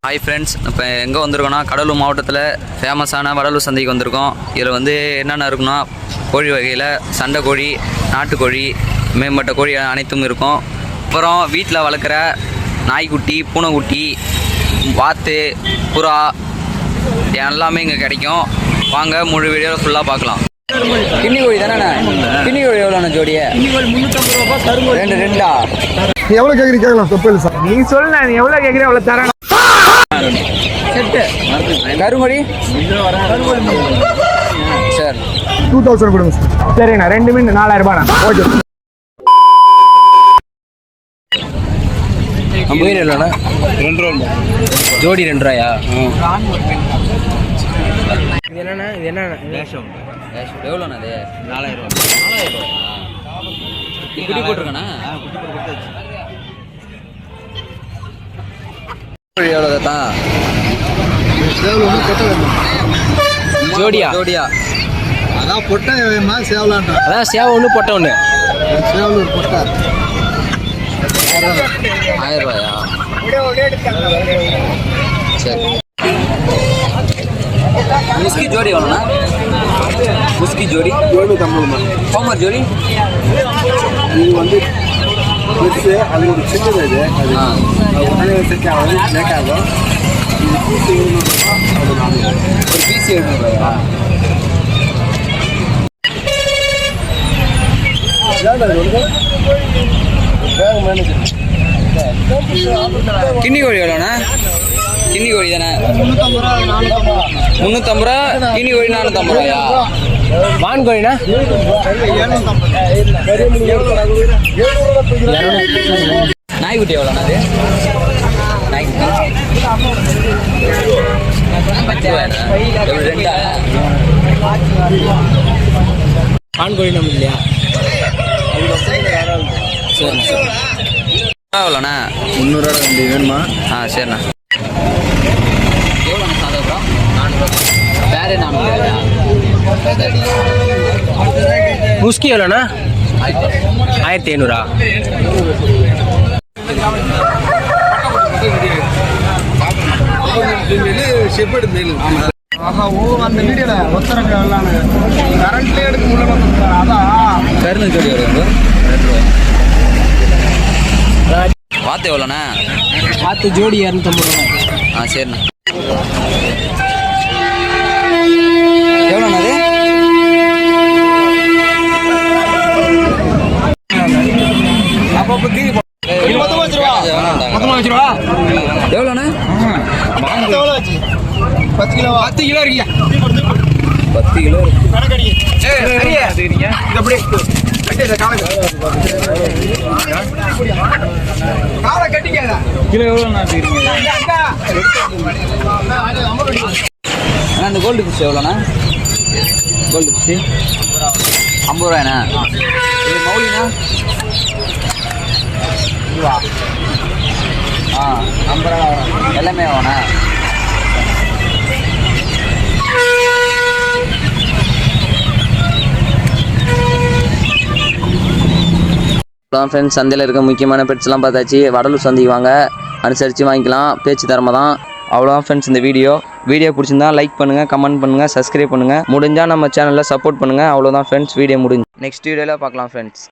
Hi friends, இப்போ எங்கே வந்திருக்கோன்னா கடலூர் மாவட்டத்தில் ஃபேமஸான வடலூர் சந்தைக்கு வந்திருக்கோம். இதில் வந்து என்னென்ன இருக்குன்னா கோழி வகையில் சண்டை கோழி, நாட்டுக்கோழி, மேம்பட்ட கோழி அனைத்தும் இருக்கும். அப்புறம் வீட்டில் வளர்க்குற நாய்க்குட்டி, பூனைக்குட்டி, வாத்து, புறா எல்லாமே இங்கே கிடைக்கும். வாங்க முழு வீடியோவில் ஃபுல்லாக பார்க்கலாம். கிண்ணி கோழி தானே? கிண்ணி கோழி எவ்வளோண்ணா ஜோடியே? கிண்ணி கோழி 350 ரூபா. கருங்கோழி ரெண்டா? எவ்வளோ கேட்குறீங்க கேட்கலாம், தப்பு சார். நீ சொல்லு, நான் எவ்வளோ கேட்குறேன் அவ்வளோ தரேன். செட்டு கருங்கோழி சார் 2000 கொடுங்க சார். சரிண்ணா, 2 மீன் 4000 ரூபாண்ணா. ஓகே. மீன் இல்லைண்ணா 2 ரூபா ஜோடி 2 ரூபாயா? இது என்னண்ணா? இது என்னண்ணா? எவ்வளோண்ணா அது? 4000 ரூபா. 4000 ரூபாயா? குட்டி போட்டிருக்கண்ணா? எவ்வளோ தான் ஜோடியா? ஜோடியா அதான் பொட்டை வேணுமா சேவலான்றா? அதான் சேவை ஒன்று பொட்டை ஒன்று. சேவலூர் பொட்டை 1000 ரூபாயா? சரி. முஸ்கி ஜோடி எவ்வளோண்ணா? முஸ்கி ஜோடி 750. ஹோமர் ஜோடி இது வந்து பெருசு, அது ஒரு சின்னது. இது அது செட் ஆகும், லேட் ஆகும். இது பீஸ் 700. ஒரு பீஸ் 700 ரூபாயா? கிண்ணி கோழி எவ்வளோண்ணா? கிண்ணி கோழி தானே? 350 ரூபா. கிண்ணி கோழி 450 ரூபாயா? வான் கோழிண்ணா? நாய்க்குட்டி எவ்வளோண்ணா அது? நாய்க்குட்டி 10 ரூபாயா? ரெண்டா? வான் கோழி நம்ம இல்லையா? சரிண்ணா சரி. எவ்வளோண்ணா? 300 ரூபா வேணுமா? சரிண்ணா. எவ்வளோண்ணா சாதா ப்ரோ? 400 ரூபா. வேறு 400 ரூபாயா? சரி. முஸ்கி எவ்வளோண்ணா? 1500. ஷெப்பர்டு மேல். அந்த வீடியோல ஒத்தரங்க கரண்ட்லேயே எடுக்க முடியல. அதான் கருணை ஜோடி எவ்வளோ? 2 ரூபாய். வாத்து எவ்வளோண்ணா? பார்த்து ஜோடி 250 ரூபா. சரிண்ணா. எவ்வளோண்ணா அது? அப்போ தீனி 19 ரூபா. எவ்வளோண்ணா? 10 கிலோ 10 கிலோ இருக்கியா? 10 கிலோ கிலோ எவ்வளோண்ணா? அந்த கோல்டு ஃபிஷ் எவ்வளோண்ணா? கோல்டு ஃபிஷ் 50 ரூபாய்ண்ணா. இது மௌலிண்ணா? 50 ரூபா எல்லாமே ஆகும்ண்ணா. அதான் ஃப்ரெண்ட்ஸ், சந்தையில் இருக்க முக்கியமான பெட்ஸ்லாம் பார்த்தாச்சு. வடலூர் சந்தைக்கு வாங்க, அனுசரித்து வாங்கிக்கலாம். பேச்சு தரமாக தான். அவ்வளோதான் ஃப்ரெண்ட்ஸ் இந்த வீடியோ பிடிச்சிருந்தா லைக் பண்ணுங்கள், கமெண்ட் பண்ணுங்கள், சப்ஸ்கிரைப் பண்ணுங்கள். முடிஞ்சால் நம்ம சேனலில் சப்போர்ட் பண்ணுங்கள். அவ்வளோதான் ஃப்ரெண்ட்ஸ், வீடியோ முடிஞ்சு. நெக்ஸ்ட் வீடியோவில் பார்க்கலாம் ஃப்ரெண்ட்ஸ்.